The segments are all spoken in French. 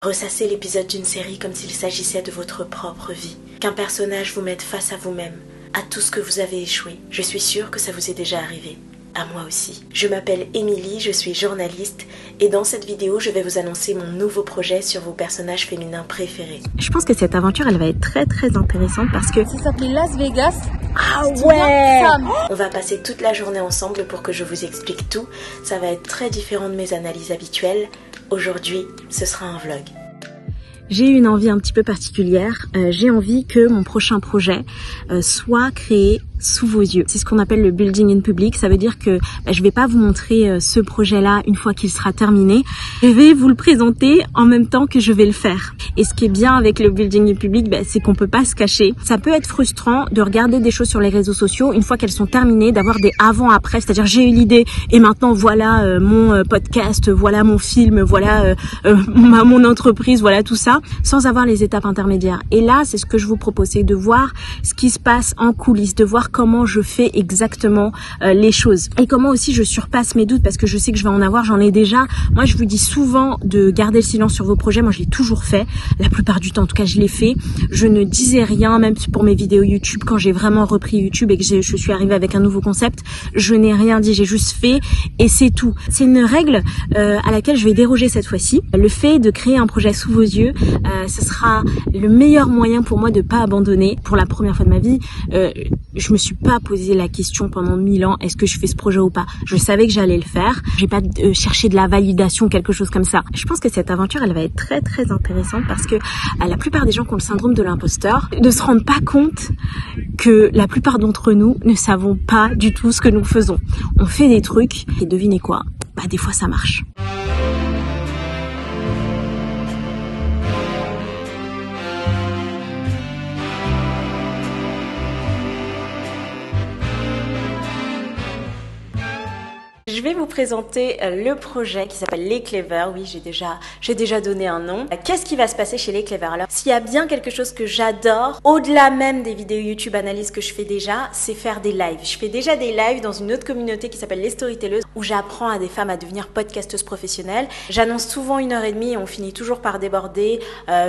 Ressassez l'épisode d'une série comme s'il s'agissait de votre propre vie. Qu'un personnage vous mette face à vous-même, à tout ce que vous avez échoué. Je suis sûre que ça vous est déjà arrivé. À moi aussi. Je m'appelle Émilie, je suis journaliste et dans cette vidéo, je vais vous annoncer mon nouveau projet sur vos personnages féminins préférés. Je pense que cette aventure, elle va être très intéressante parce que... Ça s'appelait Las Vegas. Ah ouais! On va passer toute la journée ensemble pour que je vous explique tout. Ça va être très différent de mes analyses habituelles. Aujourd'hui, ce sera un vlog. J'ai une envie un petit peu particulière. J'ai envie que mon prochain projet soit créé sous vos yeux. C'est ce qu'on appelle le building in public. Ça veut dire que je vais pas vous montrer ce projet-là une fois qu'il sera terminé. Je vais vous le présenter en même temps que je vais le faire. Et ce qui est bien avec le building in public, c'est qu'on peut pas se cacher. Ça peut être frustrant de regarder des choses sur les réseaux sociaux une fois qu'elles sont terminées, d'avoir des avant-après. C'est-à-dire j'ai eu l'idée et maintenant voilà mon podcast, voilà mon film, voilà mon entreprise, voilà tout ça, sans avoir les étapes intermédiaires. Et là, c'est ce que je vous propose, c'est de voir ce qui se passe en coulisses, de voir comment je fais exactement les choses et comment aussi je surpasse mes doutes parce que je sais que je vais en avoir, j'en ai déjà. Moi, je vous dis souvent de garder le silence sur vos projets. Moi, je l'ai toujours fait. La plupart du temps, en tout cas, je l'ai fait. Je ne disais rien, même pour mes vidéos YouTube, quand j'ai vraiment repris YouTube et que je suis arrivée avec un nouveau concept, je n'ai rien dit, j'ai juste fait et c'est tout. C'est une règle à laquelle je vais déroger cette fois-ci. Le fait de créer un projet sous vos yeux, ce sera le meilleur moyen pour moi de pas abandonner. Pour la première fois de ma vie, je me suis pas posé la question pendant 1000 ans, est-ce que je fais ce projet ou pas? Je savais que j'allais le faire. J'ai pas cherché de la validation, quelque chose comme ça. Je pense que cette aventure, elle va être très intéressante parce que la plupart des gens qui ont le syndrome de l'imposteur ne se rendent pas compte que la plupart d'entre nous ne savons pas du tout ce que nous faisons. On fait des trucs et devinez quoi? Des fois ça marche. Je vais vous présenter le projet qui s'appelle Les Clever. Oui, j'ai déjà donné un nom. Qu'est-ce qui va se passer chez Les Clever? Alors, s'il y a bien quelque chose que j'adore, au-delà même des vidéos YouTube analyse que je fais déjà, c'est faire des lives. Je fais déjà des lives dans une autre communauté qui s'appelle Les Storytelleuses où j'apprends à des femmes à devenir podcasteuses professionnelles. J'annonce souvent 1h30 et on finit toujours par déborder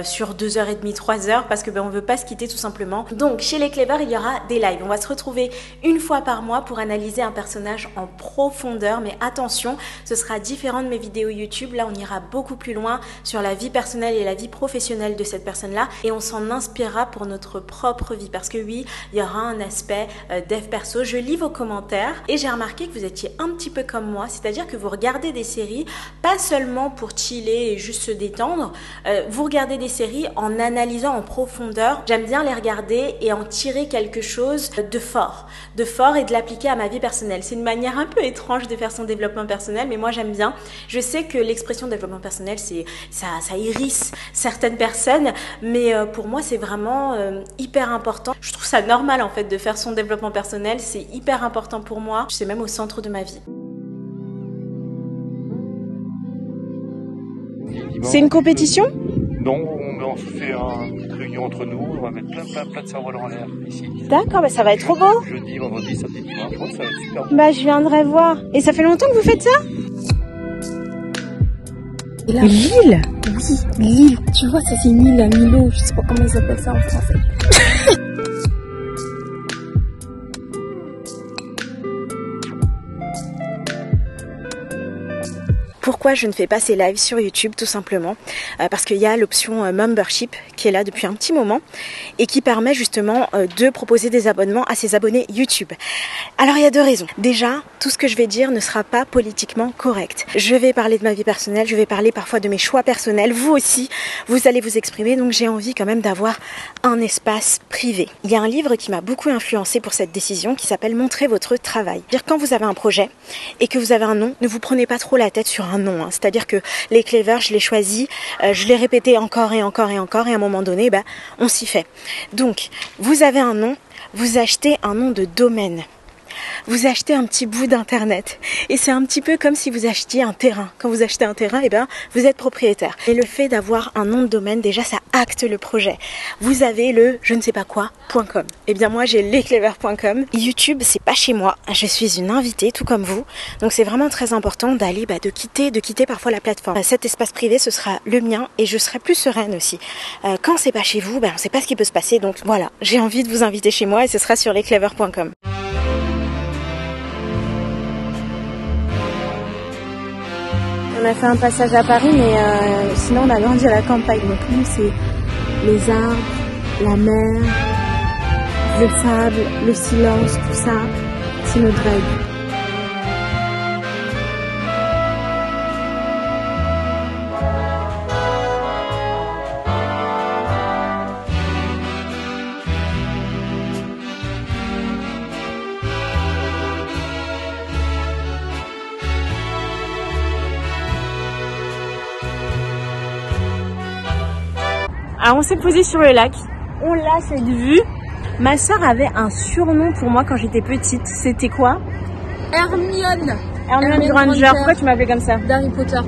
sur 2h30, 3h parce que on veut pas se quitter tout simplement. Donc, chez Les Clever, il y aura des lives. On va se retrouver une fois par mois pour analyser un personnage en profondeur. Mais attention, ce sera différent de mes vidéos YouTube. Là, on ira beaucoup plus loin sur la vie personnelle et la vie professionnelle de cette personne-là et on s'en inspirera pour notre propre vie parce que oui, il y aura un aspect dev perso. Je lis vos commentaires et j'ai remarqué que vous étiez un petit peu comme moi, c'est-à-dire que vous regardez des séries pas seulement pour chiller et juste se détendre, vous regardez des séries en analysant en profondeur. J'aime bien les regarder et en tirer quelque chose de fort et de l'appliquer à ma vie personnelle. C'est une manière un peu étrange de faire son développement personnel, mais moi j'aime bien. Je sais que l'expression développement personnel, ça hérisse certaines personnes, mais pour moi c'est vraiment hyper important. Je trouve ça normal en fait de faire son développement personnel, c'est hyper important pour moi. C'est même au centre de ma vie. C'est une compétition? Non, on fait une petite réunion entre nous, on va mettre plein de cerveaux en l'air ici. D'accord, ça va être trop beau. Jeudi, vendredi, samedi, dimanche, je crois que ça va être super beau. Je viendrai voir. Et ça fait longtemps que vous faites ça? L'île? Oui, l'île. Tu vois, ça c'est une île à Milo. Je sais pas comment ils appellent ça en français. Pourquoi je ne fais pas ces lives sur YouTube? Tout simplement parce qu'il y a l'option membership qui est là depuis un petit moment et qui permet justement de proposer des abonnements à ses abonnés YouTube. Alors il y a deux raisons. Déjà, tout ce que je vais dire ne sera pas politiquement correct. Je vais parler de ma vie personnelle, je vais parler parfois de mes choix personnels. Vous aussi, vous allez vous exprimer, donc j'ai envie quand même d'avoir un espace privé. Il y a un livre qui m'a beaucoup influencé pour cette décision qui s'appelle Montrer votre travail. C'est-à-dire quand vous avez un projet et que vous avez un nom, ne vous prenez pas trop la tête sur un nom. C'est-à-dire que les Clever, je l'ai choisi, je l'ai répété encore et encore et encore et à un moment donné, on s'y fait. Donc, vous avez un nom, vous achetez un nom de domaine. vous achetez un petit bout d'internet. Et c'est un petit peu comme si vous achetiez un terrain. Quand vous achetez un terrain, eh ben, vous êtes propriétaire. Et le fait d'avoir un nom de domaine, déjà, ça acte le projet. Vous avez le je ne sais pas quoi.com. Eh bien, moi, j'ai lesclever.com. YouTube, c'est pas chez moi. Je suis une invitée, tout comme vous. Donc, c'est vraiment très important d'aller, de quitter parfois la plateforme. Cet espace privé, ce sera le mien et je serai plus sereine aussi. Quand c'est pas chez vous, on sait pas ce qui peut se passer. Donc, voilà, j'ai envie de vous inviter chez moi et ce sera sur lesclever.com. On a fait un passage à Paris, mais sinon on a grandi à la campagne. Donc nous, c'est les arbres, la mer, le sable, le silence, tout ça, c'est notre rêve. Alors on s'est posé sur le lac, on l'a cette vue. Ma soeur avait un surnom pour moi quand j'étais petite, c'était quoi? Hermione. Hermione Granger. Pourquoi tu m'appelais comme ça? D'Harry Potter.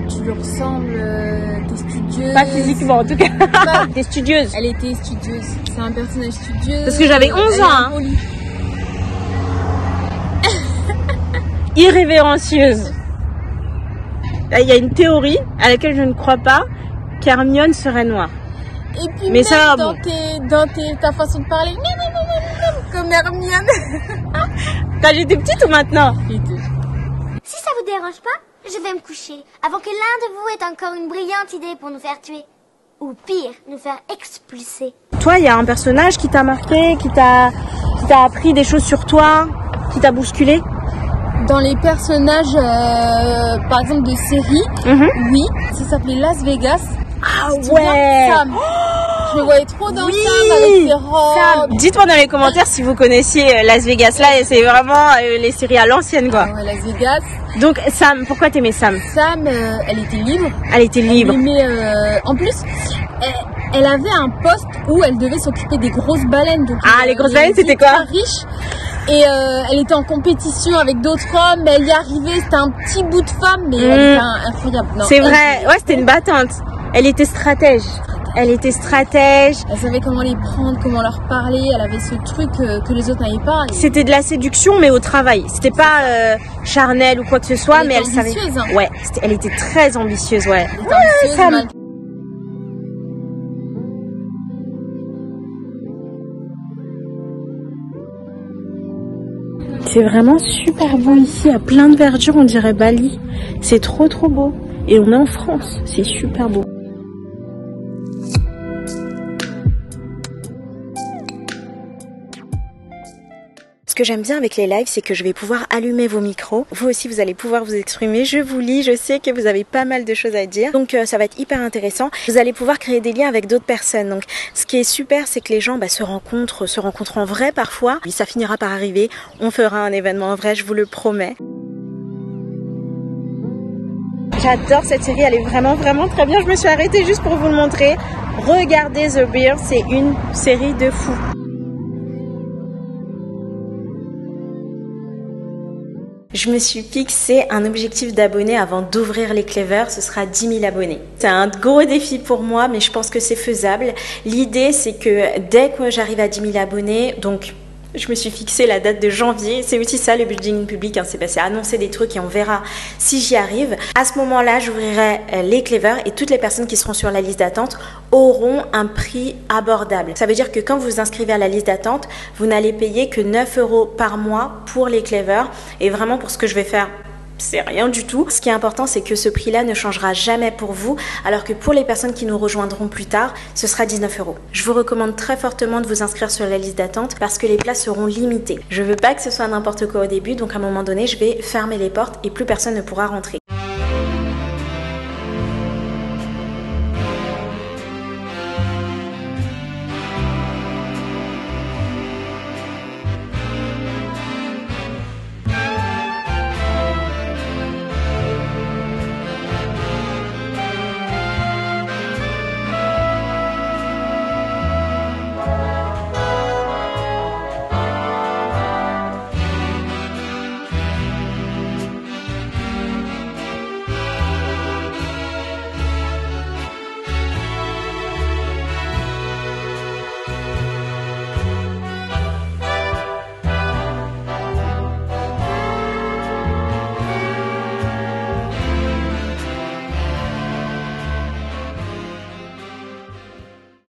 Tu lui ressembles, t'es studieuse. Pas physiquement en tout cas. T'es studieuse. Elle était studieuse, c'est un personnage studieux. Parce que j'avais 11 ans hein. Irrévérencieuse. Il y a une théorie à laquelle je ne crois pas, qu'Hermione serait noire. Et puis mais même ça, dans ta façon de parler, comme Hermione. Quand j'étais petite ou maintenant? Si ça vous dérange pas, je vais me coucher avant que l'un de vous ait encore une brillante idée pour nous faire tuer. Ou pire, nous faire expulser. Toi, il y a un personnage qui t'a marqué, qui t'a appris des choses sur toi, qui t'a bousculé? Dans les personnages, par exemple, de séries, oui, ça s'appelait Las Vegas. Ah ouais. Sam. Je me voyais trop dans Sam avec ses robes. Dites-moi dans les commentaires si vous connaissiez Las Vegas. Là, c'est vraiment les séries à l'ancienne, quoi. Ouais, Las Vegas. Donc Sam, pourquoi t'aimais Sam? Sam, elle était libre. Elle était libre. Mais en plus, elle avait un poste où elle devait s'occuper des grosses baleines. Donc, les grosses baleines, c'était quoi? Riche. Et elle était en compétition avec d'autres hommes, mais elle y arrivait. C'était un petit bout de femme, mais elle était incroyable. C'est vrai. Ouais, c'était une battante. Elle était stratège. Elle savait comment les prendre, comment leur parler. Elle avait ce truc que les autres n'avaient pas. C'était de la séduction, mais au travail. C'était pas charnel ou quoi que ce soit, mais elle savait. Hein. Ouais, elle était très ambitieuse, ouais. Elle était ambitieuse, Sam. C'est vraiment super beau ici, à plein de verdure, on dirait Bali. C'est trop beau. Et on est en France, c'est super beau. Ce que j'aime bien avec les lives, c'est que je vais pouvoir allumer vos micros. Vous aussi, vous allez pouvoir vous exprimer. Je vous lis, je sais que vous avez pas mal de choses à dire. Donc, ça va être hyper intéressant. Vous allez pouvoir créer des liens avec d'autres personnes. Donc, ce qui est super, c'est que les gens se rencontrent en vrai parfois. Puis, ça finira par arriver. On fera un événement en vrai, je vous le promets. J'adore cette série, elle est vraiment très bien. Je me suis arrêtée juste pour vous le montrer. Regardez The Bear, c'est une série de fous. Je me suis fixé un objectif d'abonnés avant d'ouvrir les Clever, ce sera 10 000 abonnés. C'est un gros défi pour moi, mais je pense que c'est faisable. L'idée, c'est que dès que j'arrive à 10 000 abonnés, donc je me suis fixé la date de janvier. C'est aussi ça le building public, hein, c'est annoncer des trucs et on verra si j'y arrive. À ce moment-là, j'ouvrirai les Clever et toutes les personnes qui seront sur la liste d'attente auront un prix abordable. Ça veut dire que quand vous vous inscrivez à la liste d'attente, vous n'allez payer que 9 € par mois pour les Clever. Et vraiment pour ce que je vais faire, c'est rien du tout. Ce qui est important, c'est que ce prix-là ne changera jamais pour vous, alors que pour les personnes qui nous rejoindront plus tard, ce sera 19 €. Je vous recommande très fortement de vous inscrire sur la liste d'attente parce que les places seront limitées. Je veux pas que ce soit n'importe quoi au début, donc à un moment donné, je vais fermer les portes et plus personne ne pourra rentrer.